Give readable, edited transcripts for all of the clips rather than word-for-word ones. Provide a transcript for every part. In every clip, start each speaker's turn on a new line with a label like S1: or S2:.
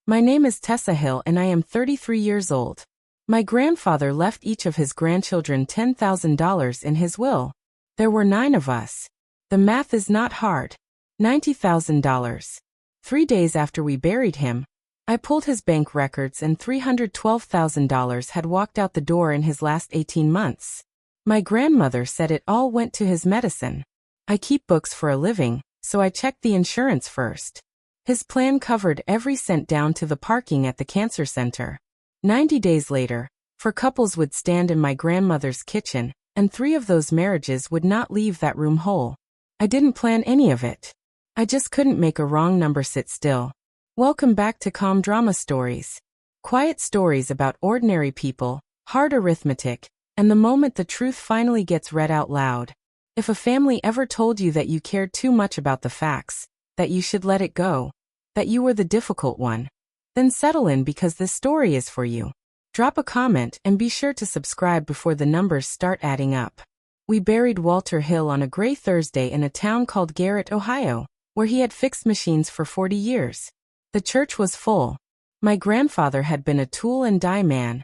S1: My name is Tessa Hill and I am 33 years old. My grandfather left each of his grandchildren $10,000 in his will. There were 9 of us. The math is not hard. $90,000. 3 days after we buried him, I pulled his bank records and $312,000 had walked out the door in his last 18 months. My grandmother said it all went to his medicine. I keep books for a living, so I checked the insurance first. His plan covered every cent down to the parking at the cancer center. 90 days later, 4 couples would stand in my grandmother's kitchen, and 3 of those marriages would not leave that room whole. I didn't plan any of it. I just couldn't make a wrong number sit still. Welcome back to Calm Drama Stories. Quiet stories about ordinary people, hard arithmetic, and the moment the truth finally gets read out loud. If a family ever told you that you cared too much about the facts, that you should let it go, that you were the difficult one, then settle in because this story is for you. Drop a comment and be sure to subscribe before the numbers start adding up. We buried Walter Hill on a gray Thursday in a town called Garrett, Ohio, where he had fixed machines for 40 years. The church was full. My grandfather had been a tool and die man,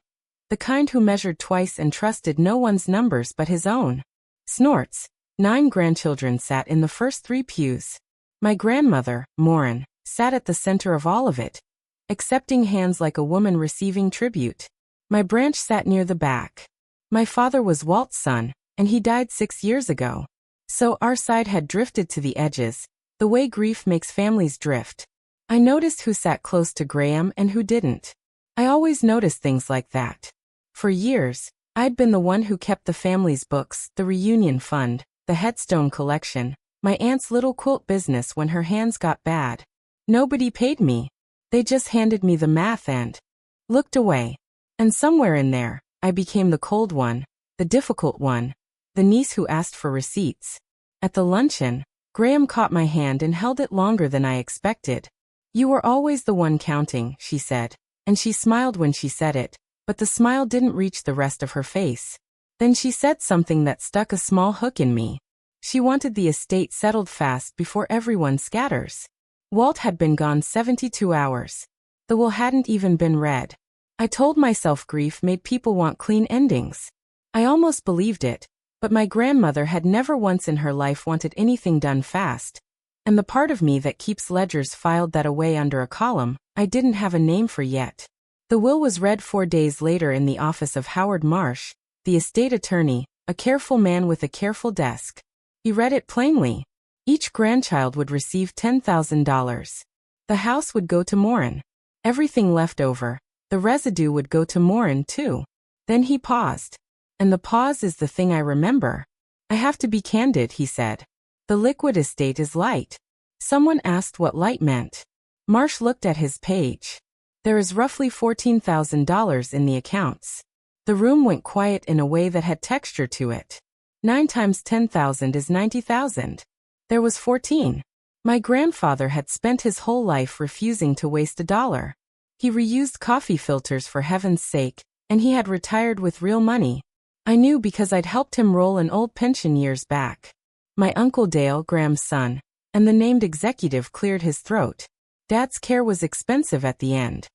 S1: the kind who measured twice and trusted no one's numbers but his own. Snorts. 9 grandchildren sat in the first 3 pews. My grandmother, Maureen, sat at the center of all of it, accepting hands like a woman receiving tribute. My branch sat near the back. My father was Walt's son, and he died 6 years ago. So our side had drifted to the edges, the way grief makes families drift. I noticed who sat close to Graham and who didn't. I always noticed things like that. For years, I'd been the one who kept the family's books, the reunion fund, the headstone collection, my aunt's little quilt business when her hands got bad. Nobody paid me. They just handed me the math and looked away. And somewhere in there, I became the cold one, the difficult one, the niece who asked for receipts. At the luncheon, Graham caught my hand and held it longer than I expected. You were always the one counting, she said, and she smiled when she said it, but the smile didn't reach the rest of her face. Then she said something that stuck a small hook in me. She wanted the estate settled fast before everyone scatters. Walt had been gone 72 hours. The will hadn't even been read. I told myself grief made people want clean endings. I almost believed it, but my grandmother had never once in her life wanted anything done fast. And the part of me that keeps ledgers filed that away under a column, I didn't have a name for yet. The will was read 4 days later in the office of Howard Marsh, the estate attorney, a careful man with a careful desk. He read it plainly. Each grandchild would receive $10,000. The house would go to Maureen. Everything left over, the residue would go to Maureen too. Then he paused. And the pause is the thing I remember. I have to be candid, he said. The liquid estate is light. Someone asked what light meant. Marsh looked at his page. There is roughly $14,000 in the accounts. The room went quiet in a way that had texture to it. 9 times 10,000 is 90,000. There was 14. My grandfather had spent his whole life refusing to waste a dollar. He reused coffee filters for heaven's sake, and he had retired with real money. I knew because I'd helped him roll an old pension years back. My Uncle Dale, Graham's son, and the named executive cleared his throat. Dad's care was expensive at the end.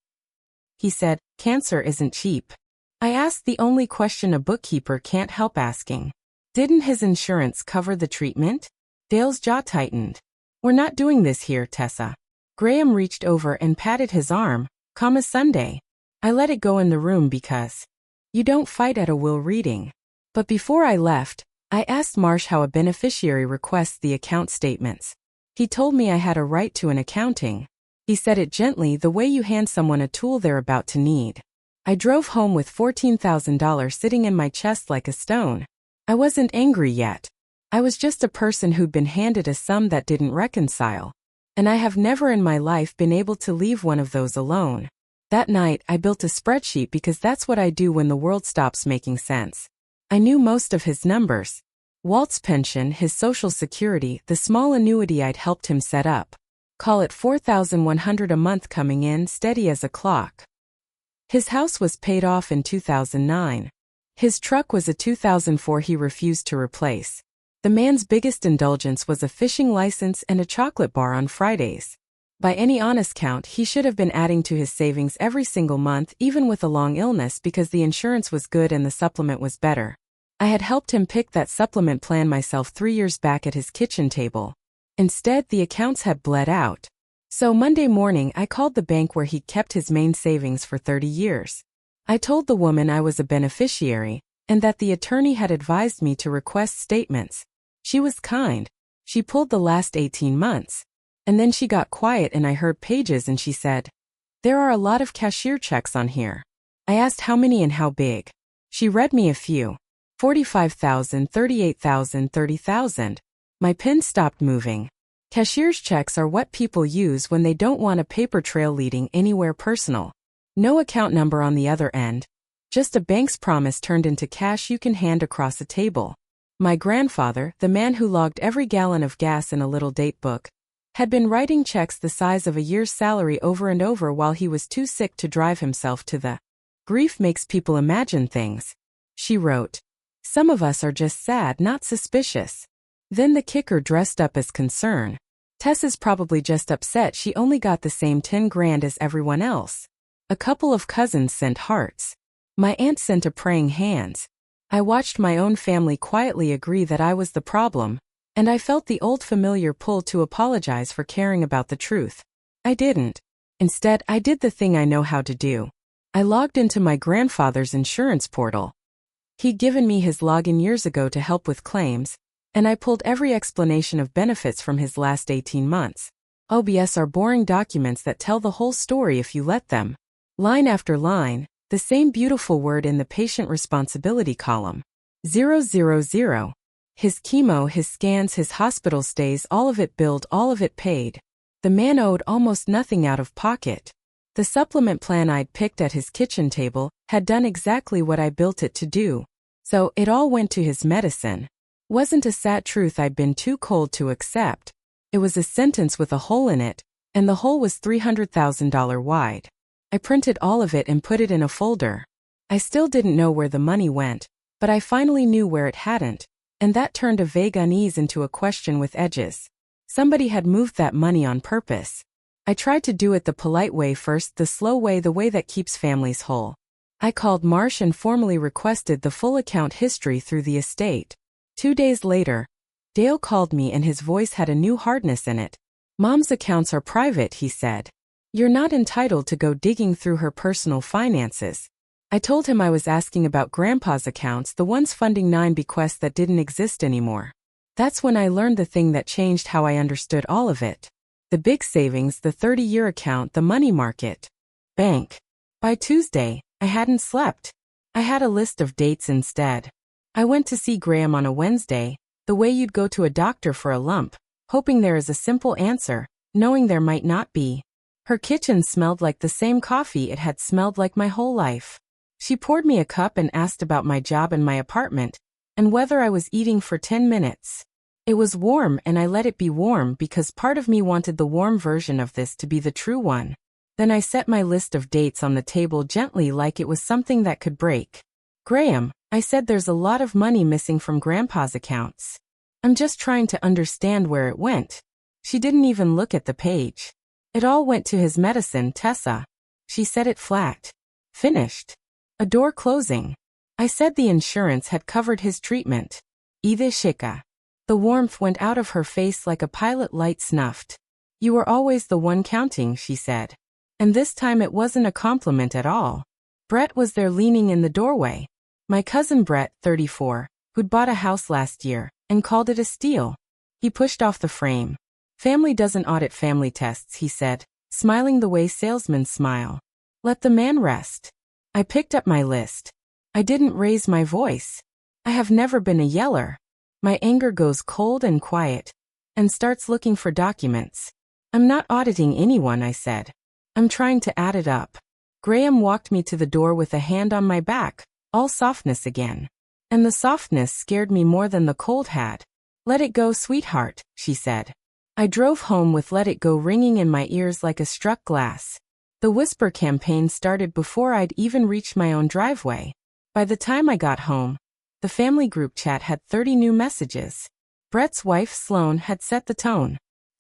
S1: He said, cancer isn't cheap. I asked the only question a bookkeeper can't help asking. Didn't his insurance cover the treatment? Dale's jaw tightened. We're not doing this here, Tessa. Graham reached over and patted his arm, calm as Sunday. I let it go in the room because you don't fight at a will reading. But before I left, I asked Marsh how a beneficiary requests the account statements. He told me I had a right to an accounting. He said it gently, the way you hand someone a tool they're about to need. I drove home with $14,000 sitting in my chest like a stone. I wasn't angry yet. I was just a person who'd been handed a sum that didn't reconcile. And I have never in my life been able to leave one of those alone. That night, I built a spreadsheet because that's what I do when the world stops making sense. I knew most of his numbers. Walt's pension, his Social Security, the small annuity I'd helped him set up. Call it $4,100 a month coming in, steady as a clock. His house was paid off in 2009. His truck was a 2004 he refused to replace. The man's biggest indulgence was a fishing license and a chocolate bar on Fridays. By any honest count, he should have been adding to his savings every single month, even with a long illness, because the insurance was good and the supplement was better. I had helped him pick that supplement plan myself 3 years back at his kitchen table. Instead, the accounts had bled out. So Monday morning, I called the bank where he'd kept his main savings for 30 years. I told the woman I was a beneficiary, and that the attorney had advised me to request statements. She was kind. She pulled the last 18 months. And then she got quiet and I heard pages and she said, "There are a lot of cashier checks on here." I asked how many and how big. She read me a few. 45,000, 38,000, 30,000. My pen stopped moving. Cashier's checks are what people use when they don't want a paper trail leading anywhere personal. No account number on the other end. Just a bank's promise turned into cash you can hand across a table. My grandfather, the man who logged every gallon of gas in a little date book, had been writing checks the size of a year's salary over and over while he was too sick to drive himself to the. Grief makes people imagine things. She wrote. Some of us are just sad, not suspicious. Then the kicker dressed up as concern. Tessa's probably just upset she only got the same 10 grand as everyone else. A couple of cousins sent hearts. My aunt sent a praying hands. I watched my own family quietly agree that I was the problem, and I felt the old familiar pull to apologize for caring about the truth. I didn't. Instead, I did the thing I know how to do. I logged into my grandfather's insurance portal. He'd given me his login years ago to help with claims, and I pulled every explanation of benefits from his last 18 months. OBS are boring documents that tell the whole story if you let them. Line after line, the same beautiful word in the patient responsibility column. 000. His chemo, his scans, his hospital stays, all of it billed, all of it paid. The man owed almost nothing out of pocket. The supplement plan I'd picked at his kitchen table had done exactly what I built it to do. So it all went to his medicine. Wasn't a sad truth I'd been too cold to accept. It was a sentence with a hole in it, and the hole was $300,000 wide. I printed all of it and put it in a folder. I still didn't know where the money went, but I finally knew where it hadn't. And that turned a vague unease into a question with edges. Somebody had moved that money on purpose. I tried to do it the polite way first, the slow way, the way that keeps families whole. I called Marsh and formally requested the full account history through the estate. 2 days later, Dale called me and his voice had a new hardness in it. "Mom's accounts are private," he said. "You're not entitled to go digging through her personal finances." I told him I was asking about Grandpa's accounts, the ones funding 9 bequests that didn't exist anymore. That's when I learned the thing that changed how I understood all of it. The big savings, the 30-year account, the money market. Bank. By Tuesday, I hadn't slept. I had a list of dates instead. I went to see Graham on a Wednesday, the way you'd go to a doctor for a lump, hoping there is a simple answer, knowing there might not be. Her kitchen smelled like the same coffee it had smelled like my whole life. She poured me a cup and asked about my job and my apartment, and whether I was eating for 10 minutes. It was warm and I let it be warm because part of me wanted the warm version of this to be the true one. Then I set my list of dates on the table gently like it was something that could break. "Graham," I said, "there's a lot of money missing from Grandpa's accounts. I'm just trying to understand where it went." She didn't even look at the page. "It all went to his medicine, Tessa." She said it flat. Finished. A door closing. I said the insurance had covered his treatment. Ide shika. The warmth went out of her face like a pilot light snuffed. "You were always the one counting," she said. And this time it wasn't a compliment at all. Brett was there leaning in the doorway. My cousin Brett, 34, who'd bought a house last year, and called it a steal. He pushed off the frame. "Family doesn't audit family tests," he said, smiling the way salesmen smile. "Let the man rest." I picked up my list. I didn't raise my voice. I have never been a yeller. My anger goes cold and quiet, and starts looking for documents. "I'm not auditing anyone," I said. "I'm trying to add it up." Graham walked me to the door with a hand on my back, all softness again. And the softness scared me more than the cold had. "Let it go, sweetheart," she said. I drove home with "Let It Go" ringing in my ears like a struck glass. The whisper campaign started before I'd even reached my own driveway. By the time I got home, the family group chat had 30 new messages. Brett's wife, Sloane, had set the tone.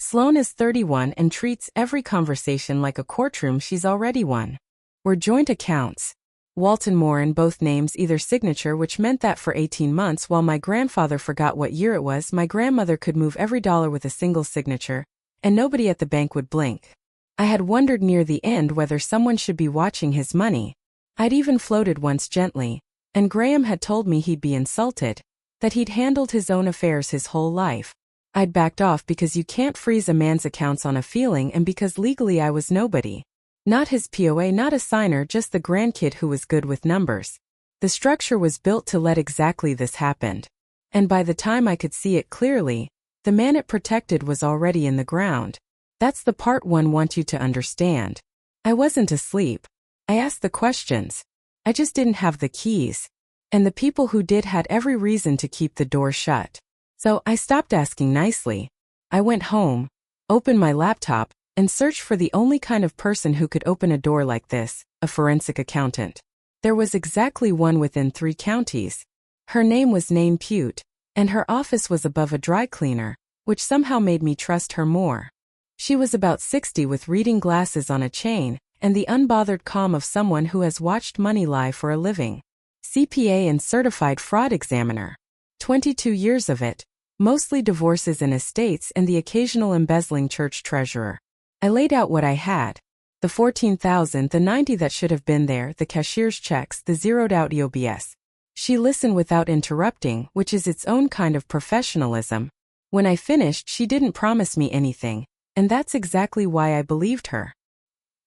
S1: Sloane is 31 and treats every conversation like a courtroom she's already won. We're joint accounts. Walton Moore in both names, either signature, which meant that for 18 months while my grandfather forgot what year it was, my grandmother could move every dollar with a single signature, and nobody at the bank would blink. I had wondered near the end whether someone should be watching his money. I'd even floated once gently, and Graham had told me he'd be insulted, that he'd handled his own affairs his whole life. I'd backed off because you can't freeze a man's accounts on a feeling, and because legally I was nobody. Not his POA, not a signer, just the grandkid who was good with numbers. The structure was built to let exactly this happen. And by the time I could see it clearly, the man it protected was already in the ground. That's the part one wants you to understand. I wasn't asleep. I asked the questions. I just didn't have the keys. And the people who did had every reason to keep the door shut. So I stopped asking nicely. I went home, opened my laptop, and searched for the only kind of person who could open a door like this, a forensic accountant. There was exactly one within 3 counties. Her name was Nain Pute, and her office was above a dry cleaner, which somehow made me trust her more. She was about 60 with reading glasses on a chain, and the unbothered calm of someone who has watched money lie for a living. CPA and certified fraud examiner. 22 years of it, mostly divorces and estates, and the occasional embezzling church treasurer. I laid out what I had. The $14,000, the $90 that should have been there, the cashier's checks, the zeroed out EOBS. She listened without interrupting, which is its own kind of professionalism. When I finished, she didn't promise me anything, and that's exactly why I believed her.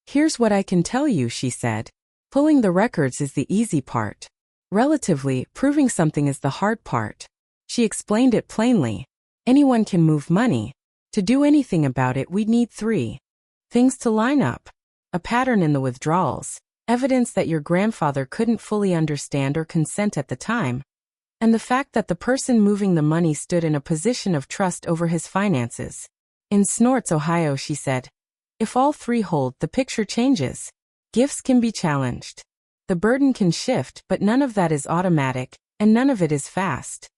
S1: Here's what I can tell you, she said. Pulling the records is the easy part. Relatively, proving something is the hard part. She explained it plainly. Anyone can move money. To do anything about it, we'd need 3 things to line up. A pattern in the withdrawals, evidence that your grandfather couldn't fully understand or consent at the time, and the fact that the person moving the money stood in a position of trust over his finances. In Snorts, Ohio, she said, if all 3 hold, the picture changes. Gifts can be challenged. The burden can shift, but none of that is automatic, and none of it is fast.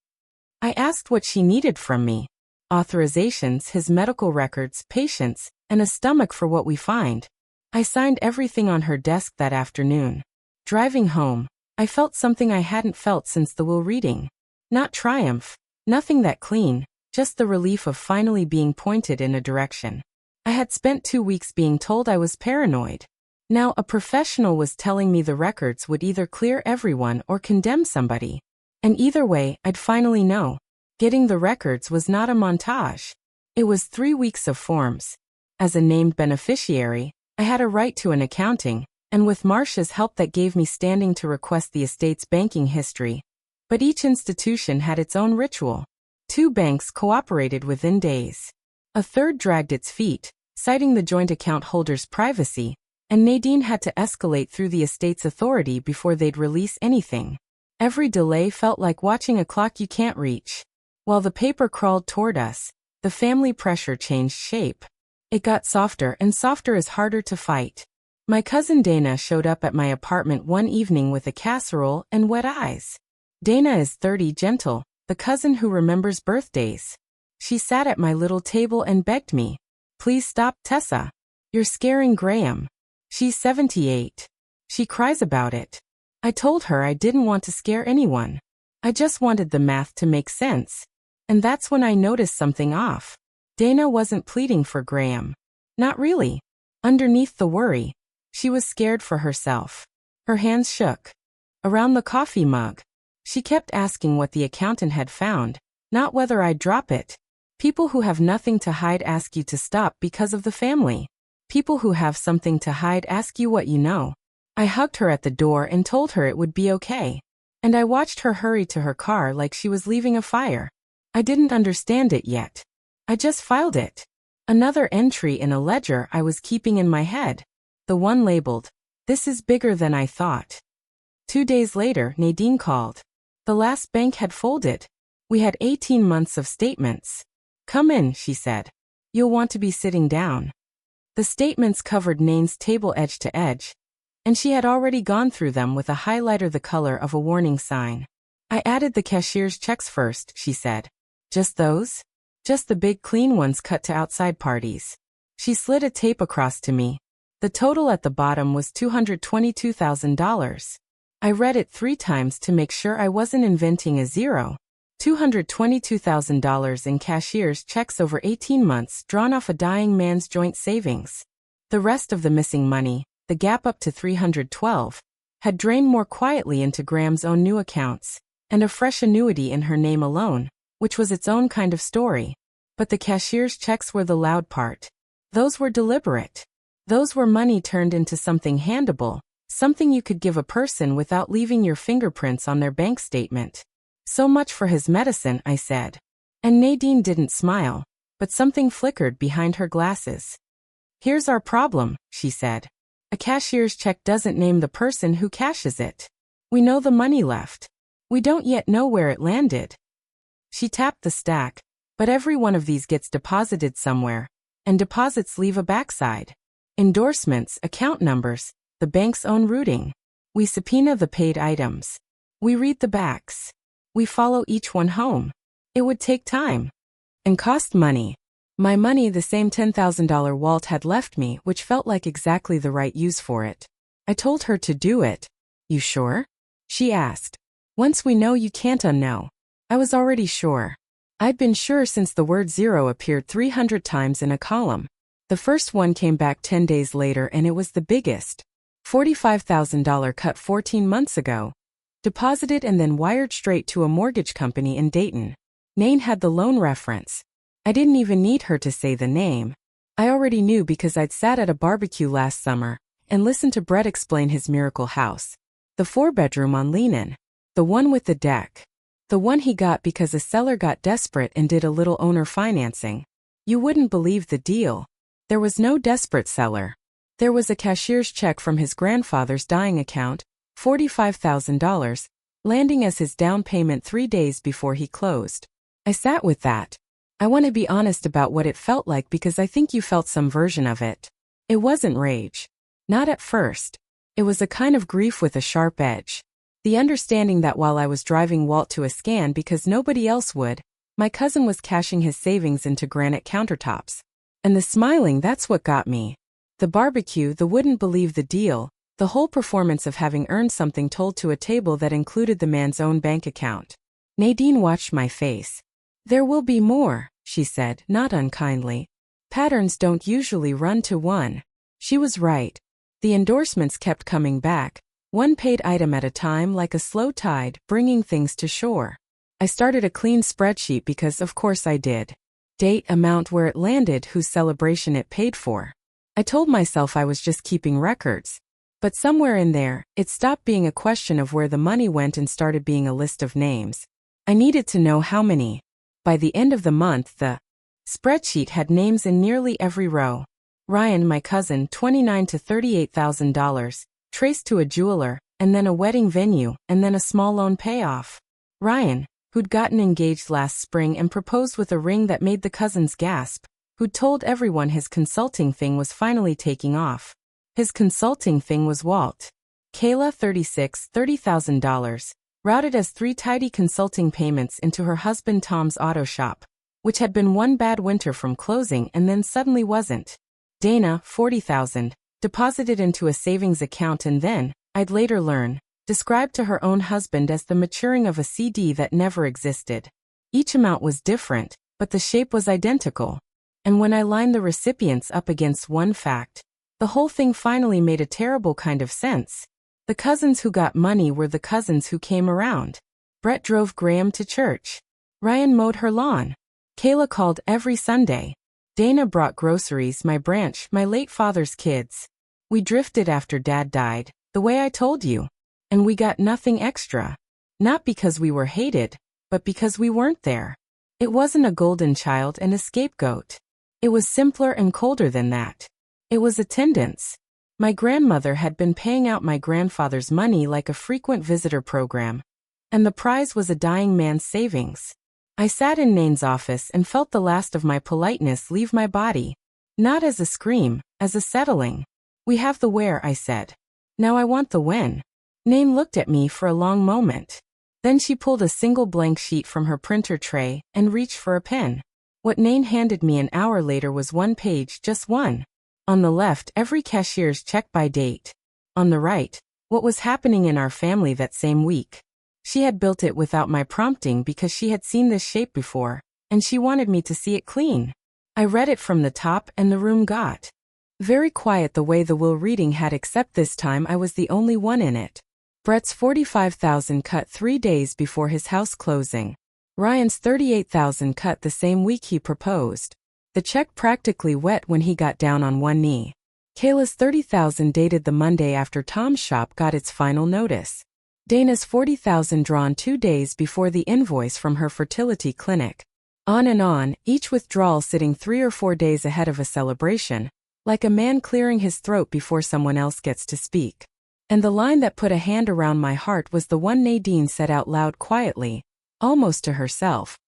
S1: I asked what she needed from me. Authorizations, his medical records, patients, and a stomach for what we find. I signed everything on her desk that afternoon. Driving home, I felt something I hadn't felt since the will reading. Not triumph, nothing that clean, just the relief of finally being pointed in a direction. I had spent 2 weeks being told I was paranoid. Now a professional was telling me the records would either clear everyone or condemn somebody. And either way, I'd finally know. Getting the records was not a montage. It was 3 weeks of forms. As a named beneficiary, I had a right to an accounting, and with Marcia's help that gave me standing to request the estate's banking history. But each institution had its own ritual. 2 banks cooperated within days. A third dragged its feet, citing the joint account holder's privacy, and Nadine had to escalate through the estate's authority before they'd release anything. Every delay felt like watching a clock you can't reach. While the paper crawled toward us, the family pressure changed shape. It got softer, and softer is harder to fight. My cousin Dana showed up at my apartment one evening with a casserole and wet eyes. Dana is 30, gentle, the cousin who remembers birthdays. She sat at my little table and begged me, please stop, Tessa. You're scaring Graham. She's 78. She cries about it. I told her I didn't want to scare anyone. I just wanted the math to make sense. And that's when I noticed something off. Dana wasn't pleading for Graham. Not really. Underneath the worry, she was scared for herself. Her hands shook. Around the coffee mug, she kept asking what the accountant had found, not whether I'd drop it. People who have nothing to hide ask you to stop because of the family. People who have something to hide ask you what you know. I hugged her at the door and told her it would be okay. And I watched her hurry to her car like she was leaving a fire. I didn't understand it yet. I just filed it. Another entry in a ledger I was keeping in my head. The one labeled, "This is bigger than I thought." 2 days later, Nadine called. The last bank had folded. We had 18 months of statements. Come in, she said. You'll want to be sitting down. The statements covered Nain's table edge to edge, and she had already gone through them with a highlighter the color of a warning sign. I added the cashier's checks first, she said. Just those? Just the big clean ones cut to outside parties. She slid a tape across to me. The total at the bottom was $222,000. I read it 3 times to make sure I wasn't inventing a zero. $222,000 in cashier's checks over 18 months drawn off a dying man's joint savings. The rest of the missing money, the gap up to $312, had drained more quietly into Graham's own new accounts, and a fresh annuity in her name alone, which was its own kind of story. But the cashier's checks were the loud part. Those were deliberate. Those were money turned into something handable, something you could give a person without leaving your fingerprints on their bank statement. So much for his medicine, I said. And Nadine didn't smile, but something flickered behind her glasses. Here's our problem, she said. A cashier's check doesn't name the person who cashes it. We know the money left. We don't yet know where it landed. She tapped the stack, but every one of these gets deposited somewhere, and deposits leave a backside. Endorsements, account numbers, the bank's own routing. We subpoena the paid items. We read the backs. We follow each one home. It would take time. And cost money. My money, the same $10,000 Walt had left me, which felt like exactly the right use for it. I told her to do it. You sure? She asked. Once we know, you can't unknow. I was already sure. I'd been sure since the word zero appeared 300 times in a column. The first one came back 10 days later, and it was the biggest. $45,000 cut 14 months ago. Deposited and then wired straight to a mortgage company in Dayton. Nain had the loan reference. I didn't even need her to say the name. I already knew because I'd sat at a barbecue last summer and listened to Brett explain his miracle house. The 4-bedroom on Lehnan. The one with the deck. The one he got because a seller got desperate and did a little owner financing. You wouldn't believe the deal. There was no desperate seller. There was a cashier's check from his grandfather's dying account, $45,000, landing as his down payment 3 days before he closed. I sat with that. I want to be honest about what it felt like because I think you felt some version of it. It wasn't rage. Not at first. It was a kind of grief with a sharp edge. The understanding that while I was driving Walt to a scan because nobody else would, my cousin was cashing his savings into granite countertops. And the smiling, that's what got me. The barbecue, the wouldn't believe the deal, the whole performance of having earned something told to a table that included the man's own bank account. Nadine watched my face. There will be more, she said, not unkindly. Patterns don't usually run to one. She was right. The endorsements kept coming back, one paid item at a time like a slow tide, bringing things to shore. I started a clean spreadsheet because of course I did. Date, amount, where it landed, whose celebration it paid for. I told myself I was just keeping records. But somewhere in there, it stopped being a question of where the money went and started being a list of names. I needed to know how many. By the end of the month, the spreadsheet had names in nearly every row. Ryan, my cousin, $29,000 to $38,000, traced to a jeweler, and then a wedding venue, and then a small loan payoff. Ryan, who'd gotten engaged last spring and proposed with a ring that made the cousins gasp, who'd told everyone his consulting thing was finally taking off. His consulting thing was Walt. Kayla, $30,000, routed as 3 tidy consulting payments into her husband Tom's auto shop, which had been one bad winter from closing and then suddenly wasn't. Dana, $40,000, deposited into a savings account and then, I'd later learn, described to her own husband as the maturing of a CD that never existed. Each amount was different, but the shape was identical. And when I lined the recipients up against one fact, the whole thing finally made a terrible kind of sense. The cousins who got money were the cousins who came around. Brett drove Graham to church. Ryan mowed her lawn. Kayla called every Sunday. Dana brought groceries, my branch, my late father's kids. We drifted after Dad died, the way I told you. And we got nothing extra. Not because we were hated, but because we weren't there. It wasn't a golden child and a scapegoat. It was simpler and colder than that. It was attendance. My grandmother had been paying out my grandfather's money like a frequent visitor program. And the prize was a dying man's savings. I sat in Nain's office and felt the last of my politeness leave my body. Not as a scream, as a settling. We have the where, I said. Now I want the when. Nain looked at me for a long moment. Then she pulled a single blank sheet from her printer tray and reached for a pen. What Nain handed me an hour later was one page, just one. On the left, every cashier's check by date. On the right, what was happening in our family that same week. She had built it without my prompting because she had seen this shape before, and she wanted me to see it clean. I read it from the top and the room got very quiet the way the will reading had, except this time I was the only one in it. Brett's $45,000 cut 3 days before his house closing. Ryan's $38,000 cut the same week he proposed. The check practically wet when he got down on one knee. Kayla's $30,000 dated the Monday after Tom's shop got its final notice. Dana's $40,000 drawn 2 days before the invoice from her fertility clinic. On and on, each withdrawal sitting 3 or 4 days ahead of a celebration, like a man clearing his throat before someone else gets to speak. And the line that put a hand around my heart was the one Nadine said out loud quietly, almost to herself.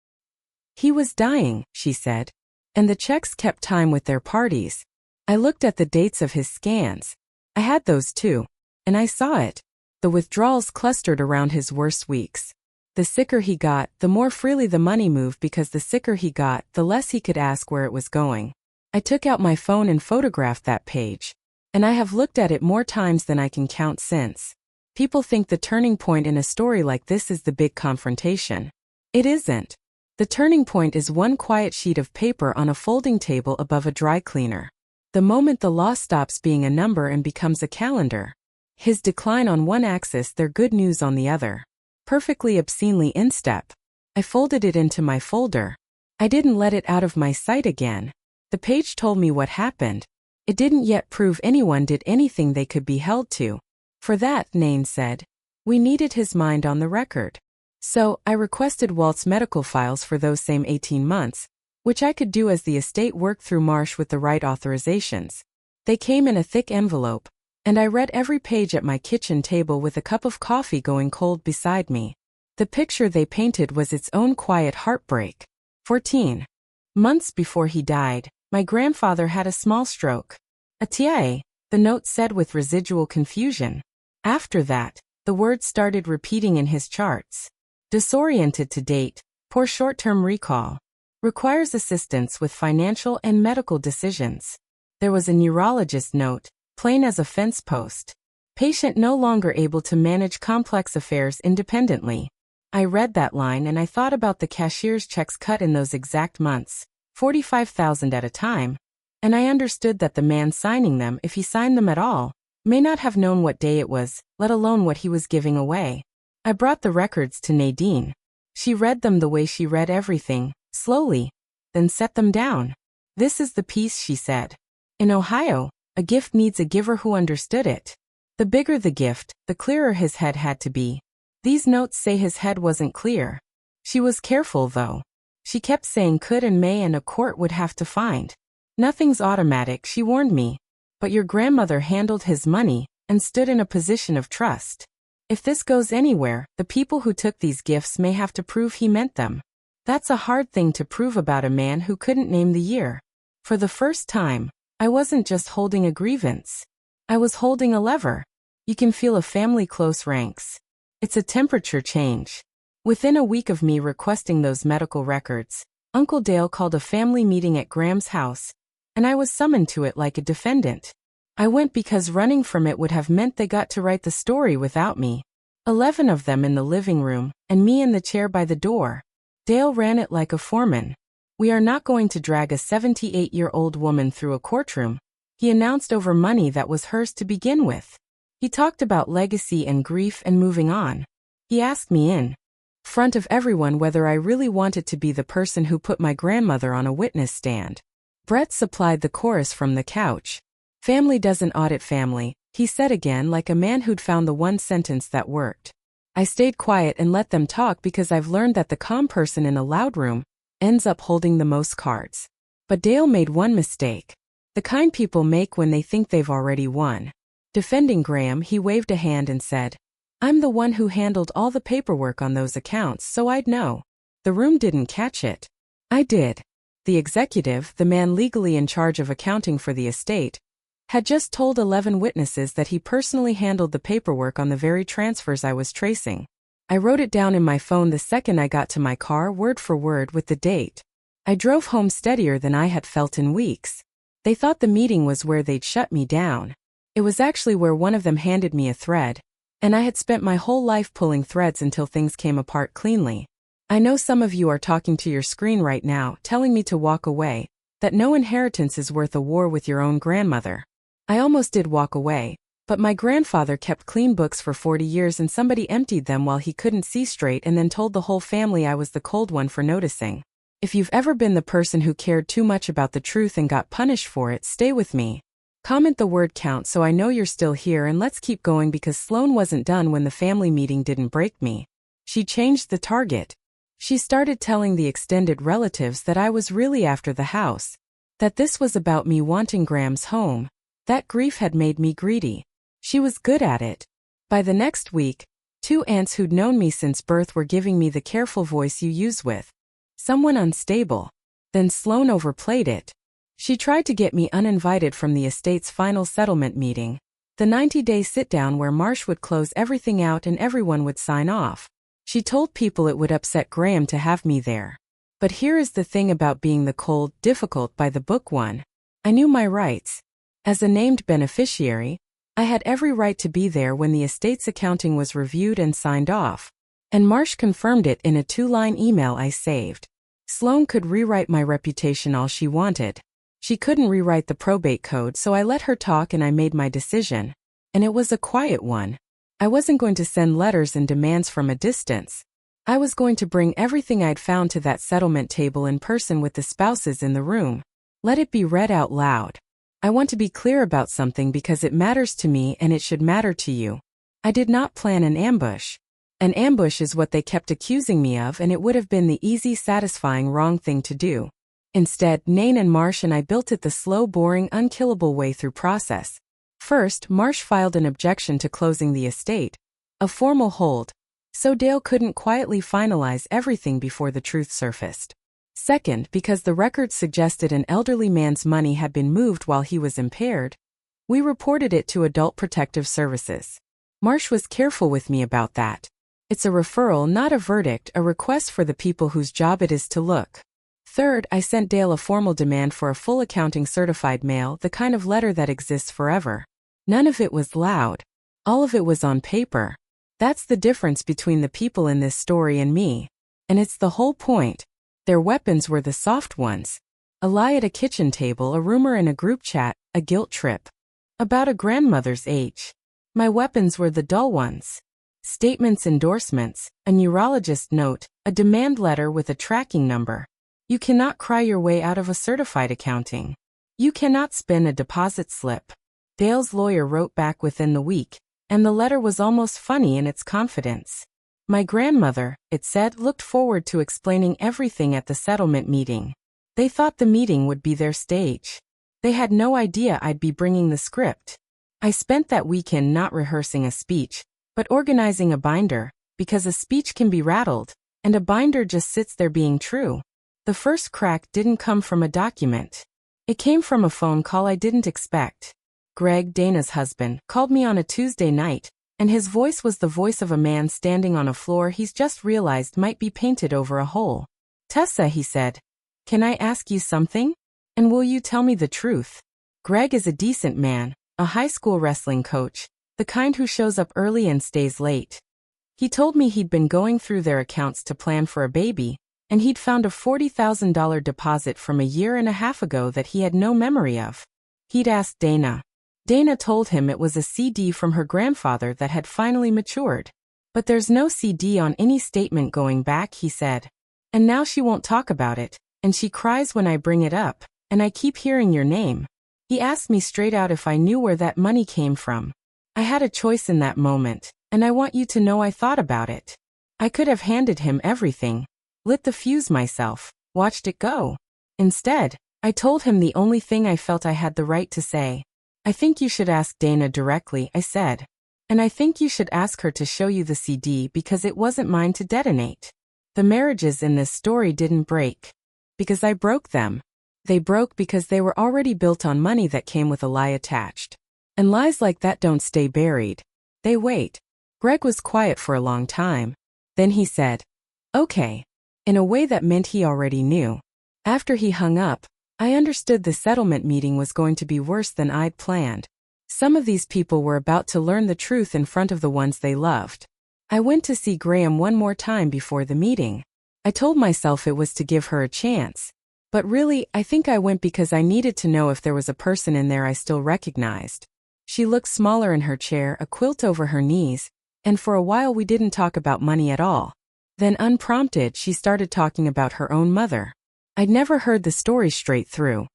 S1: He was dying, she said. And the checks kept time with their parties. I looked at the dates of his scans. I had those too. And I saw it. The withdrawals clustered around his worst weeks. The sicker he got, the more freely the money moved, because the sicker he got, the less he could ask where it was going. I took out my phone and photographed that page. And I have looked at it more times than I can count since. People think the turning point in a story like this is the big confrontation. It isn't. The turning point is one quiet sheet of paper on a folding table above a dry cleaner. The moment the law stops being a number and becomes a calendar. His decline on one axis, their good news on the other. Perfectly obscenely in step. I folded it into my folder. I didn't let it out of my sight again. The page told me what happened. It didn't yet prove anyone did anything they could be held to. For that, Nain said, we needed his mind on the record. So, I requested Walt's medical files for those same 18 months, which I could do as the estate worked through Marsh with the right authorizations. They came in a thick envelope, and I read every page at my kitchen table with a cup of coffee going cold beside me. The picture they painted was its own quiet heartbreak. 14 months before he died, my grandfather had a small stroke. A TIA, the note said with residual confusion. After that, the words started repeating in his charts. Disoriented to date, poor short-term recall. Requires assistance with financial and medical decisions. There was a neurologist note, plain as a fence post. Patient no longer able to manage complex affairs independently. I read that line and I thought about the cashier's checks cut in those exact months, $45,000 at a time. And I understood that the man signing them, if he signed them at all, may not have known what day it was, let alone what he was giving away. I brought the records to Nadine. She read them the way she read everything, slowly, then set them down. This is the piece, she said. In Ohio, a gift needs a giver who understood it. The bigger the gift, the clearer his head had to be. These notes say his head wasn't clear. She was careful though. She kept saying could and may and a court would have to find. Nothing's automatic, she warned me. But your grandmother handled his money and stood in a position of trust. If this goes anywhere, the people who took these gifts may have to prove he meant them. That's a hard thing to prove about a man who couldn't name the year. For the first time, I wasn't just holding a grievance. I was holding a lever. You can feel a family close ranks. It's a temperature change. Within a week of me requesting those medical records, Uncle Dale called a family meeting at Graham's house, and I was summoned to it like a defendant. I went because running from it would have meant they got to write the story without me. 11 of them in the living room, and me in the chair by the door. Dale ran it like a foreman. We are not going to drag a 78-year-old woman through a courtroom, he announced, over money that was hers to begin with. He talked about legacy and grief and moving on. He asked me in front of everyone whether I really wanted to be the person who put my grandmother on a witness stand. Brett supplied the chorus from the couch. Family doesn't audit family, he said again, like a man who'd found the one sentence that worked. I stayed quiet and let them talk because I've learned that the calm person in a loud room ends up holding the most cards. But Dale made one mistake. The kind people make when they think they've already won. Defending Graham, he waved a hand and said, I'm the one who handled all the paperwork on those accounts, so I'd know. The room didn't catch it. I did. The executive, the man legally in charge of accounting for the estate, had just told 11 witnesses that he personally handled the paperwork on the very transfers I was tracing. I wrote it down in my phone the second I got to my car, word for word with the date. I drove home steadier than I had felt in weeks. They thought the meeting was where they'd shut me down. It was actually where one of them handed me a thread, and I had spent my whole life pulling threads until things came apart cleanly. I know some of you are talking to your screen right now, telling me to walk away, that no inheritance is worth a war with your own grandmother. I almost did walk away, but my grandfather kept clean books for 40 years and somebody emptied them while he couldn't see straight and then told the whole family I was the cold one for noticing. If you've ever been the person who cared too much about the truth and got punished for it, stay with me. Comment the word count so I know you're still here, and let's keep going because Sloane wasn't done when the family meeting didn't break me. She changed the target. She started telling the extended relatives that I was really after the house, that this was about me wanting Graham's home. That grief had made me greedy. She was good at it. By the next week, 2 aunts who'd known me since birth were giving me the careful voice you use with someone unstable. Then Sloane overplayed it. She tried to get me uninvited from the estate's final settlement meeting, the 90-day sit-down where Marsh would close everything out and everyone would sign off. She told people it would upset Graham to have me there. But here is the thing about being the cold, difficult by the book one. I knew my rights. As a named beneficiary, I had every right to be there when the estate's accounting was reviewed and signed off. And Marsh confirmed it in a 2-line email I saved. Sloane could rewrite my reputation all she wanted. She couldn't rewrite the probate code, so I let her talk and I made my decision. And it was a quiet one. I wasn't going to send letters and demands from a distance. I was going to bring everything I'd found to that settlement table in person with the spouses in the room. Let it be read out loud. I want to be clear about something because it matters to me and it should matter to you. I did not plan an ambush. An ambush is what they kept accusing me of, and it would have been the easy, satisfying wrong thing to do. Instead, Nain and Marsh and I built it the slow, boring, unkillable way through process. First, Marsh filed an objection to closing the estate, a formal hold, so Dale couldn't quietly finalize everything before the truth surfaced. Second, because the records suggested an elderly man's money had been moved while he was impaired, we reported it to Adult Protective Services. Marsh was careful with me about that. It's a referral, not a verdict, a request for the people whose job it is to look. Third, I sent Dale a formal demand for a full accounting certified mail, the kind of letter that exists forever. None of it was loud. All of it was on paper. That's the difference between the people in this story and me. And it's the whole point. Their weapons were the soft ones. A lie at a kitchen table, a rumor in a group chat, a guilt trip about a grandmother's age. My weapons were the dull ones. Statements, endorsements, a neurologist note, a demand letter with a tracking number. You cannot cry your way out of a certified accounting. You cannot spin a deposit slip. Dale's lawyer wrote back within the week, and the letter was almost funny in its confidence. My grandmother, it said, looked forward to explaining everything at the settlement meeting. They thought the meeting would be their stage. They had no idea I'd be bringing the script. I spent that weekend not rehearsing a speech, but organizing a binder, because a speech can be rattled, and a binder just sits there being true. The first crack didn't come from a document. It came from a phone call I didn't expect. Greg, Dana's husband, called me on a Tuesday night, and his voice was the voice of a man standing on a floor he's just realized might be painted over a hole. Tessa, he said, can I ask you something? And will you tell me the truth? Greg is a decent man, a high school wrestling coach, the kind who shows up early and stays late. He told me he'd been going through their accounts to plan for a baby, and he'd found a $40,000 deposit from a year and a half ago that he had no memory of. He'd asked Dana. Dana told him it was a CD from her grandfather that had finally matured. But there's no CD on any statement going back, he said. And now she won't talk about it, and she cries when I bring it up, and I keep hearing your name. He asked me straight out if I knew where that money came from. I had a choice in that moment, and I want you to know I thought about it. I could have handed him everything, lit the fuse myself, watched it go. Instead, I told him the only thing I felt I had the right to say. I think you should ask Dana directly, I said. And I think you should ask her to show you the CD because it wasn't mine to detonate. The marriages in this story didn't break. Because I broke them. They broke because they were already built on money that came with a lie attached. And lies like that don't stay buried. They wait. Greg was quiet for a long time. Then he said, okay. In a way that meant he already knew. After he hung up, I understood the settlement meeting was going to be worse than I'd planned. Some of these people were about to learn the truth in front of the ones they loved. I went to see Graham one more time before the meeting. I told myself it was to give her a chance. But really, I think I went because I needed to know if there was a person in there I still recognized. She looked smaller in her chair, a quilt over her knees, and for a while we didn't talk about money at all. Then unprompted, she started talking about her own mother. I'd never heard the story straight through.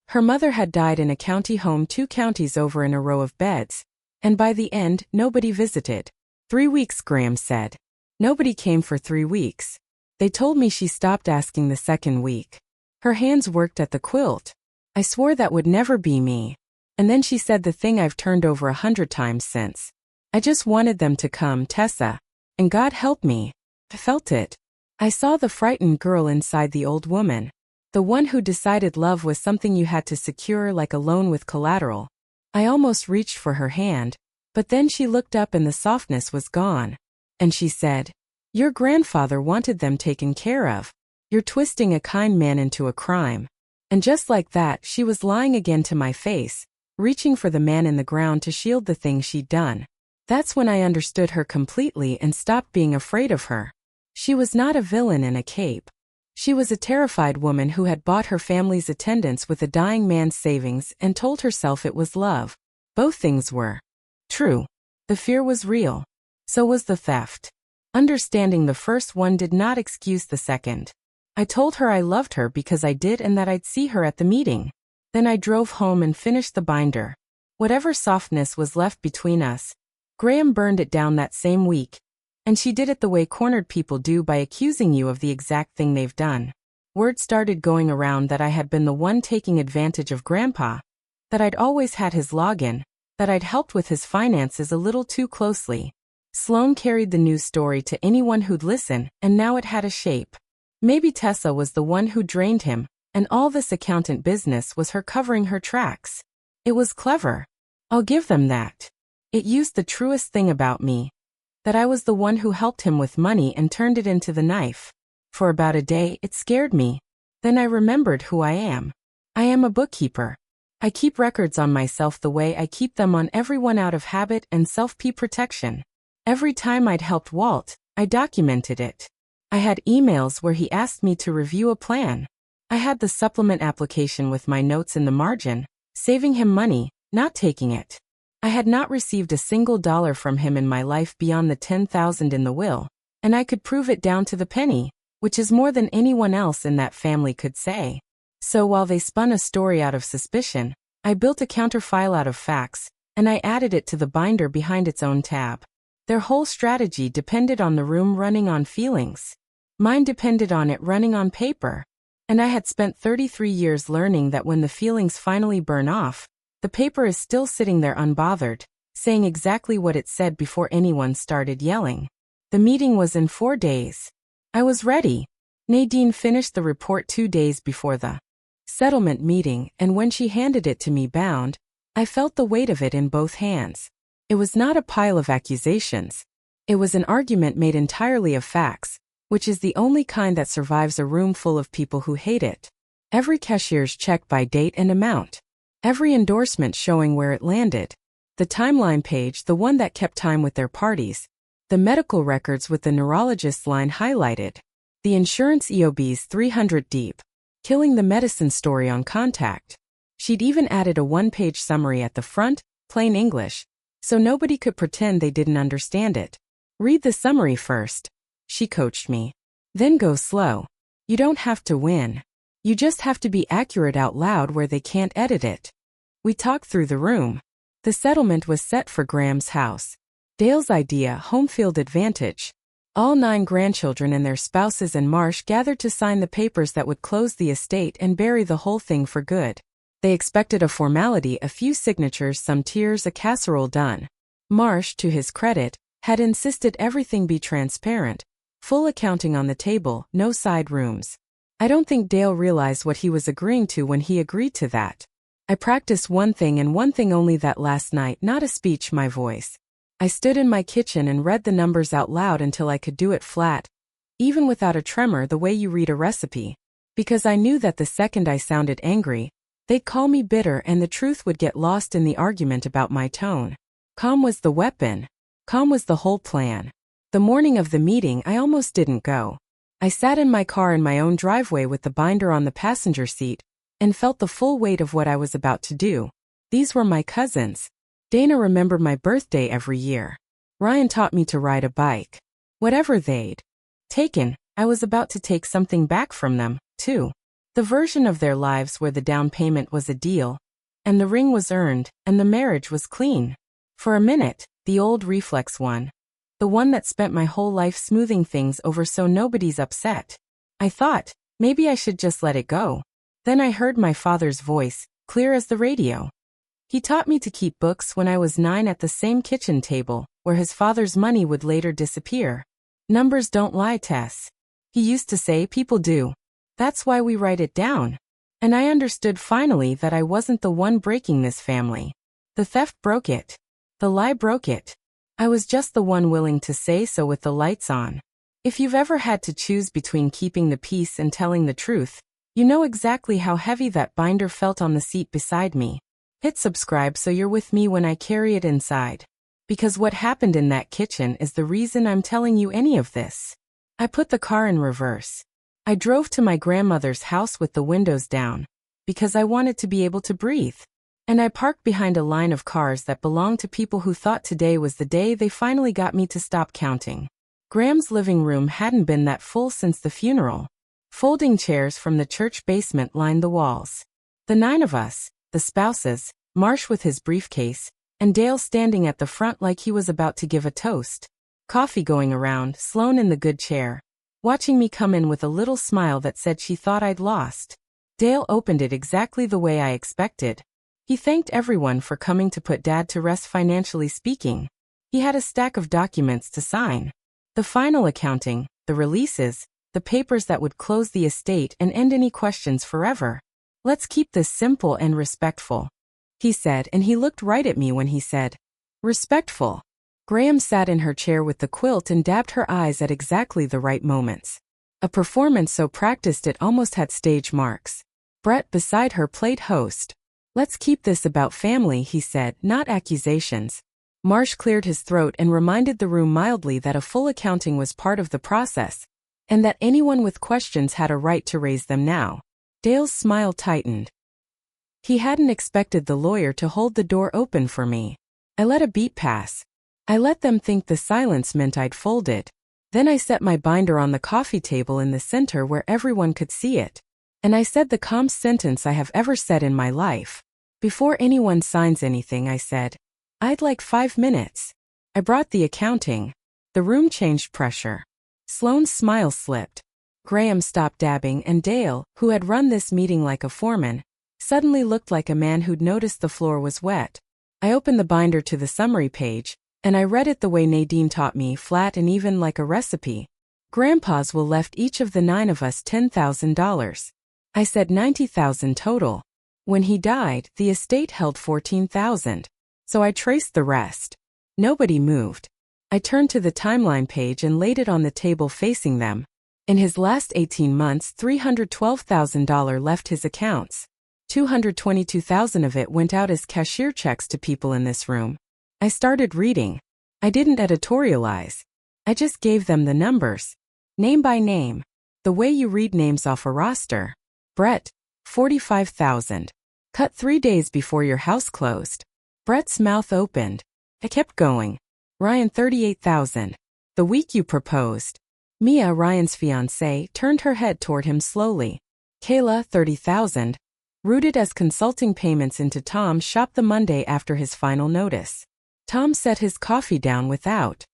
S1: Her mother had died in a county home 2 counties over in a row of beds, and by the end, nobody visited. 3 weeks, Graham said. Nobody came for 3 weeks. They told me she stopped asking the second week. Her hands worked at the quilt. I swore that would never be me. And then she said the thing I've turned over 100 times since. I just wanted them to come, Tessa. And God help me. I felt it. I saw the frightened girl inside the old woman. The one who decided love was something you had to secure like a loan with collateral. I almost reached for her hand, but then she looked up and the softness was gone. And she said, "Your grandfather wanted them taken care of. You're twisting a kind man into a crime." And just like that, she was lying again to my face, reaching for the man in the ground to shield the thing she'd done. That's when I understood her completely and stopped being afraid of her. She was not a villain in a cape. She was a terrified woman who had bought her family's attendance with a dying man's savings and told herself it was love. Both things were true. The fear was real. So was the theft. Understanding the first one did not excuse the second. I told her I loved her because I did and that I'd see her at the meeting. Then I drove home and finished the binder. Whatever softness was left between us, Graham burned it down that same week. And she did it the way cornered people do, by accusing you of the exact thing they've done. Word started going around that I had been the one taking advantage of Grandpa, that I'd always had his login, that I'd helped with his finances a little too closely. Sloan carried the news story to anyone who'd listen, and now it had a shape. Maybe Tessa was the one who drained him, and all this accountant business was her covering her tracks. It was clever. I'll give them that. It used the truest thing about me, that I was the one who helped him with money and turned it into the knife. For about a day, it scared me. Then I remembered who I am. I am a bookkeeper. I keep records on myself the way I keep them on everyone out of habit and self-protection. Every time I'd helped Walt, I documented it. I had emails where he asked me to review a plan. I had the supplement application with my notes in the margin, saving him money, not taking it. I had not received a single dollar from him in my life beyond the $10,000 in the will, and I could prove it down to the penny, which is more than anyone else in that family could say. So while they spun a story out of suspicion, I built a counterfile out of facts, and I added it to the binder behind its own tab. Their whole strategy depended on the room running on feelings. Mine depended on it running on paper. And I had spent 33 years learning that when the feelings finally burn off, the paper is still sitting there unbothered, saying exactly what it said before anyone started yelling. The meeting was in 4 days. I was ready. Nadine finished the report 2 days before the settlement meeting, and when she handed it to me bound, I felt the weight of it in both hands. It was not a pile of accusations. It was an argument made entirely of facts, which is the only kind that survives a room full of people who hate it. Every cashier's check by date and amount. Every endorsement showing where it landed. The timeline page, the one that kept time with their parties. The medical records with the neurologist's line highlighted. The insurance EOBs 300 deep. Killing the medicine story on contact. She'd even added a 1-page summary at the front, plain English, so nobody could pretend they didn't understand it. Read the summary first, she coached me. Then go slow. You don't have to win. You just have to be accurate out loud where they can't edit it. We talked through the room. The settlement was set for Graham's house. Dale's idea, home field advantage. All 9 grandchildren and their spouses and Marsh gathered to sign the papers that would close the estate and bury the whole thing for good. They expected a formality, a few signatures, some tears, a casserole done. Marsh, to his credit, had insisted everything be transparent, full accounting on the table, no side rooms. I don't think Dale realized what he was agreeing to when he agreed to that. I practiced one thing and one thing only that last night, not a speech, my voice. I stood in my kitchen and read the numbers out loud until I could do it flat, even without a tremor, the way you read a recipe. Because I knew that the second I sounded angry, they'd call me bitter and the truth would get lost in the argument about my tone. Calm was the weapon. Calm was the whole plan. The morning of the meeting, I almost didn't go. I sat in my car in my own driveway with the binder on the passenger seat and felt the full weight of what I was about to do. These were my cousins. Dana remembered my birthday every year. Ryan taught me to ride a bike. Whatever they'd taken, I was about to take something back from them, too. The version of their lives where the down payment was a deal, and the ring was earned, and the marriage was clean. For a minute, the old reflex one. The one that spent my whole life smoothing things over so nobody's upset. I thought, maybe I should just let it go. Then I heard my father's voice, clear as the radio. He taught me to keep books when I was 9 at the same kitchen table, where his father's money would later disappear. Numbers don't lie, Tess. He used to say people do. That's why we write it down. And I understood finally that I wasn't the one breaking this family. The theft broke it. The lie broke it. I was just the one willing to say so with the lights on. If you've ever had to choose between keeping the peace and telling the truth, you know exactly how heavy that binder felt on the seat beside me. Hit subscribe so you're with me when I carry it inside. Because what happened in that kitchen is the reason I'm telling you any of this. I put the car in reverse. I drove to my grandmother's house with the windows down, because I wanted to be able to breathe. And I parked behind a line of cars that belonged to people who thought today was the day they finally got me to stop counting. Graham's living room hadn't been that full since the funeral. Folding chairs from the church basement lined the walls. The 9 of us, the spouses, Marsh with his briefcase, and Dale standing at the front like he was about to give a toast. Coffee going around, Sloane in the good chair, watching me come in with a little smile that said she thought I'd lost. Dale opened it exactly the way I expected. He thanked everyone for coming to put Dad to rest financially speaking. He had a stack of documents to sign. The final accounting, the releases, the papers that would close the estate and end any questions forever. Let's keep this simple and respectful, he said, and he looked right at me when he said, respectful. Graham sat in her chair with the quilt and dabbed her eyes at exactly the right moments. A performance so practiced it almost had stage marks. Brett beside her played host. Let's keep this about family, he said, not accusations. Marsh cleared his throat and reminded the room mildly that a full accounting was part of the process, and that anyone with questions had a right to raise them now. Dale's smile tightened. He hadn't expected the lawyer to hold the door open for me. I let a beat pass. I let them think the silence meant I'd folded. Then I set my binder on the coffee table in the center where everyone could see it. And I said the calmest sentence I have ever said in my life. Before anyone signs anything, I said, I'd like 5 minutes. I brought the accounting. The room changed pressure. Sloane's smile slipped. Graham stopped dabbing and Dale, who had run this meeting like a foreman, suddenly looked like a man who'd noticed the floor was wet. I opened the binder to the summary page, and I read it the way Nadine taught me, flat and even like a recipe. Grandpa's will left each of the 9 of us $10,000. I said $90,000 total. When he died, the estate held $14,000. So I traced the rest. Nobody moved. I turned to the timeline page and laid it on the table facing them. In his last 18 months, $312,000 left his accounts. $222,000 of it went out as cashier checks to people in this room. I started reading. I didn't editorialize. I just gave them the numbers. Name by name. The way you read names off a roster. Brett, $45,000. Cut 3 days before your house closed. Brett's mouth opened. I kept going. Ryan, $38,000. The week you proposed. Mia, Ryan's fiancée, turned her head toward him slowly. Kayla, $30,000. Rooted as consulting payments into Tom's shop the Monday after his final notice. Tom set his coffee down without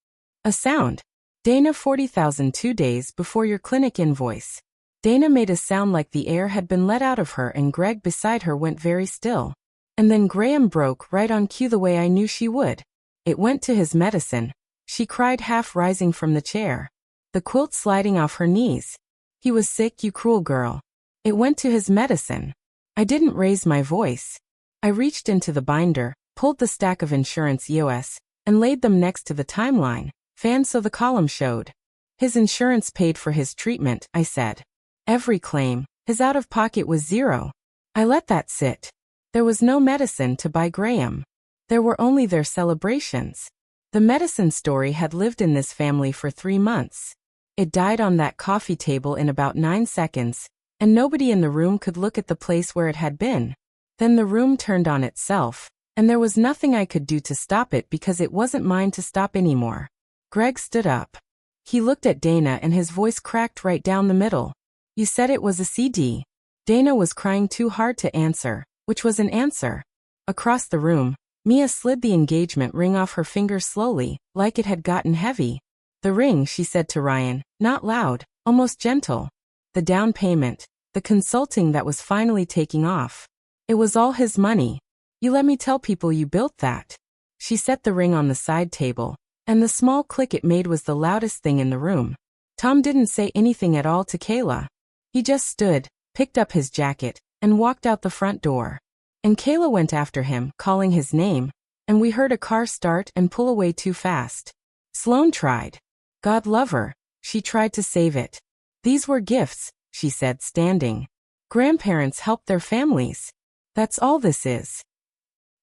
S1: a sound. Dana, $40,000 2 days before your clinic invoice. Dana made a sound like the air had been let out of her and Greg beside her went very still. And then Graham broke right on cue the way I knew she would. It went to his medicine. She cried, half rising from the chair. The quilt sliding off her knees. He was sick, you cruel girl. It went to his medicine. I didn't raise my voice. I reached into the binder, pulled the stack of insurance EOS, and laid them next to the timeline, fanned so the column showed. His insurance paid for his treatment, I said. Every claim, His out-of-pocket was zero. I let that sit. There was no medicine to buy Graham. There were only their celebrations. The medicine story had lived in this family for 3 months. It died on that coffee table in about 9 seconds, and nobody in the room could look at the place where it had been. Then the room turned on itself, and there was nothing I could do to stop it because it wasn't mine to stop anymore. Greg stood up. He looked at Dana and his voice cracked right down the middle. You said it was a CD. Dana was crying too hard to answer, which was an answer. Across the room, Mia slid the engagement ring off her finger slowly, like it had gotten heavy. The ring, she said to Ryan, not loud, almost gentle. The down payment, the consulting that was finally taking off. It was all his money. You let me tell people you built that. She set the ring on the side table, and the small click it made was the loudest thing in the room. Tom didn't say anything at all to Kayla. He just stood, picked up his jacket, and walked out the front door. And Kayla went after him, calling his name, and we heard a car start and pull away too fast. Sloane tried. God love her, she tried to save it. These were gifts, she said, standing. Grandparents helped their families. That's all this is.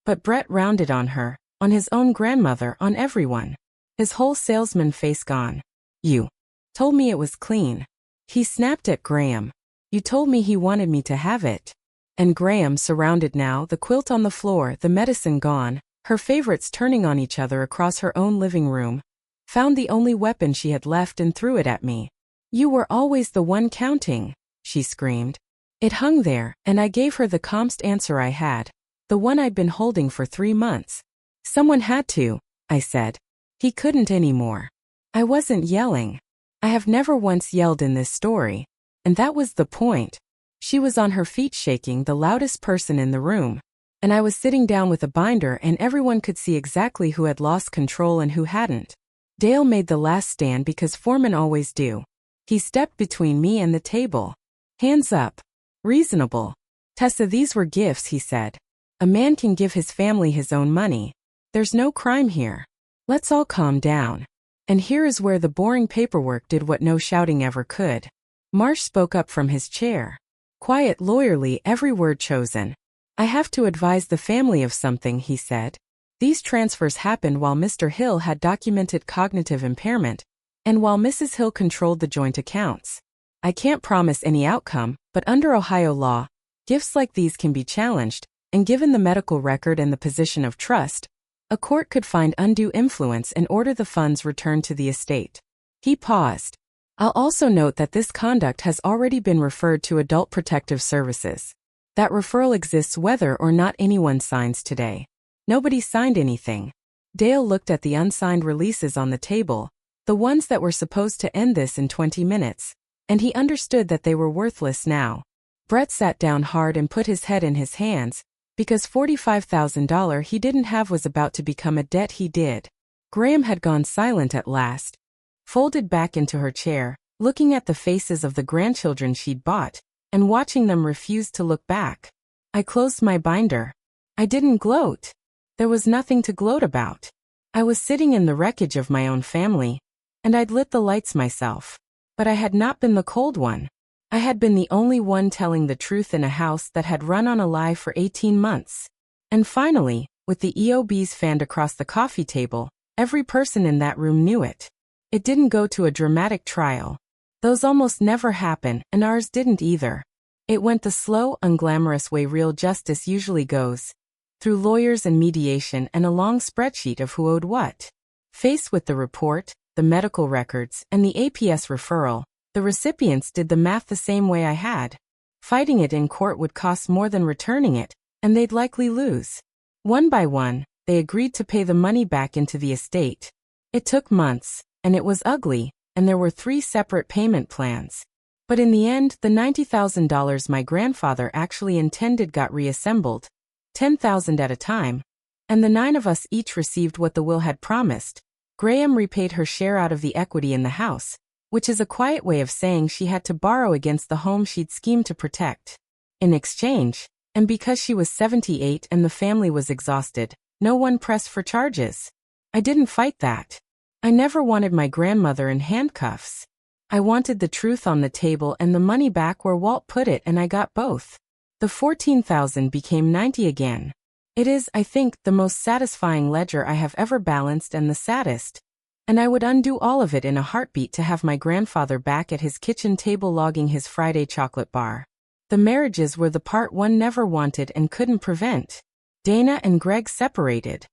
S1: But Brett rounded on her, on his own grandmother, on everyone. His whole salesman face gone. You told me it was clean. He snapped at Graham. You told me he wanted me to have it. And Graham, surrounded now, the quilt on the floor, the medicine gone, her favorites turning on each other across her own living room, found the only weapon she had left and threw it at me. You were always the one counting, she screamed. It hung there, and I gave her the calmest answer I had, the one I'd been holding for 3 months. Someone had to, I said. He couldn't anymore. I wasn't yelling. I have never once yelled in this story, and that was the point. She was on her feet shaking, the loudest person in the room, and I was sitting down with a binder and everyone could see exactly who had lost control and who hadn't. Dale made the last stand because foremen always do. He stepped between me and the table. Hands up. Reasonable. Tessa, these were gifts, he said. A man can give his family his own money. There's no crime here. Let's all calm down. And here is where the boring paperwork did what no shouting ever could. Marsh spoke up from his chair. Quiet, lawyerly, every word chosen. I have to advise the family of something, he said. These transfers happened while Mr. Hill had documented cognitive impairment, and while Mrs. Hill controlled the joint accounts. I can't promise any outcome, but under Ohio law, gifts like these can be challenged, and given the medical record and the position of trust, a court could find undue influence and order the funds returned to the estate. He paused. I'll also note that this conduct has already been referred to Adult Protective Services. That referral exists whether or not anyone signs today. Nobody signed anything. Dale looked at the unsigned releases on the table, the ones that were supposed to end this in 20 minutes, and he understood that they were worthless now. Brett sat down hard and put his head in his hands, because $45,000 he didn't have was about to become a debt he did. Graham had gone silent at last, folded back into her chair, looking at the faces of the grandchildren she'd bought, and watching them refuse to look back. I closed my binder. I didn't gloat. There was nothing to gloat about. I was sitting in the wreckage of my own family, and I'd lit the lights myself. But I had not been the cold one. I had been the only one telling the truth in a house that had run on a lie for 18 months. And finally, with the EOBs fanned across the coffee table, every person in that room knew it. It didn't go to a dramatic trial. Those almost never happen, and ours didn't either. It went the slow, unglamorous way real justice usually goes, through lawyers and mediation and a long spreadsheet of who owed what. Faced with the report, the medical records, and the APS referral, the recipients did the math the same way I had. Fighting it in court would cost more than returning it, and they'd likely lose. One by one, they agreed to pay the money back into the estate. It took months, and it was ugly, and there were 3 separate payment plans. But in the end, the $90,000 my grandfather actually intended got reassembled, $10,000 at a time, and the 9 of us each received what the will had promised. Graham repaid her share out of the equity in the house, which is a quiet way of saying she had to borrow against the home she'd schemed to protect. In exchange, and because she was 78 and the family was exhausted, no one pressed for charges. I didn't fight that. I never wanted my grandmother in handcuffs. I wanted the truth on the table and the money back where Walt put it, and I got both. The 14,000 became 90 again. It is, I think, the most satisfying ledger I have ever balanced and the saddest. And I would undo all of it in a heartbeat to have my grandfather back at his kitchen table logging his Friday chocolate bar. The marriages were the part one never wanted and couldn't prevent. Dana and Greg separated.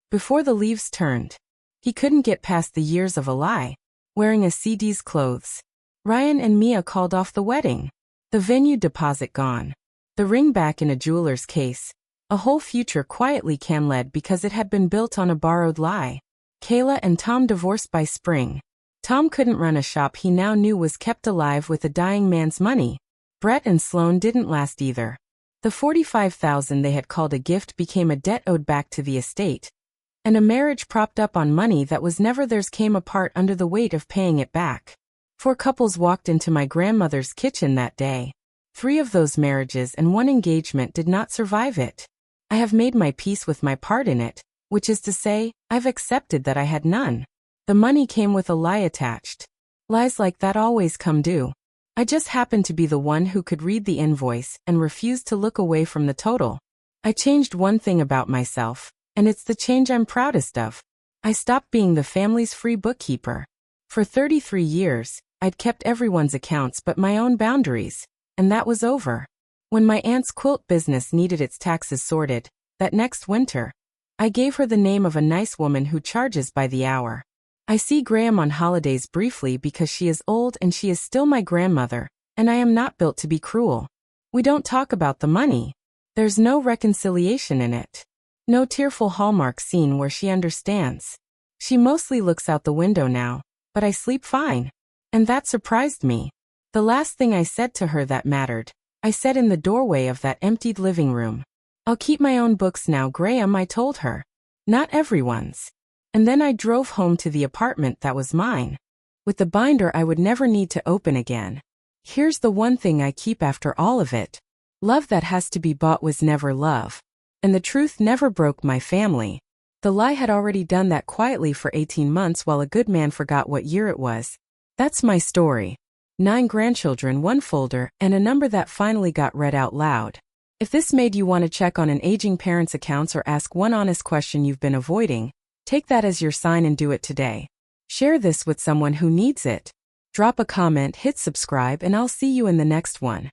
S1: Before the leaves turned. He couldn't get past the years of a lie. Wearing a CD's clothes. Ryan and Mia called off the wedding. The venue deposit gone. The ring back in a jeweler's case. A whole future quietly can-led because it had been built on a borrowed lie. Kayla and Tom divorced by spring. Tom couldn't run a shop he now knew was kept alive with a dying man's money. Brett and Sloan didn't last either. The 45,000 they had called a gift became a debt owed back to the estate. And a marriage propped up on money that was never theirs came apart under the weight of paying it back. 4 couples walked into my grandmother's kitchen that day. 3 of those marriages and 1 engagement did not survive it. I have made my peace with my part in it, which is to say, I've accepted that I had none. The money came with a lie attached. Lies like that always come due. I just happened to be the one who could read the invoice and refused to look away from the total. I changed one thing about myself. And it's the change I'm proudest of. I stopped being the family's free bookkeeper. For 33 years, I'd kept everyone's accounts but my own boundaries, and that was over. When my aunt's quilt business needed its taxes sorted, that next winter, I gave her the name of a nice woman who charges by the hour. I see Graham on holidays briefly because she is old and she is still my grandmother, and I am not built to be cruel. We don't talk about the money. There's no reconciliation in it. No tearful Hallmark scene where she understands. She mostly looks out the window now, but I sleep fine. And that surprised me. The last thing I said to her that mattered, I said in the doorway of that emptied living room. I'll keep my own books now, Graham, I told her. Not everyone's. And then I drove home to the apartment that was mine. With the binder I would never need to open again. Here's the one thing I keep after all of it. Love that has to be bought was never love. And the truth never broke my family. The lie had already done that quietly for 18 months while a good man forgot what year it was. That's my story. 9 grandchildren, 1 folder, and a number that finally got read out loud. If this made you want to check on an aging parent's accounts or ask one honest question you've been avoiding, take that as your sign and do it today. Share this with someone who needs it. Drop a comment, hit subscribe, and I'll see you in the next one.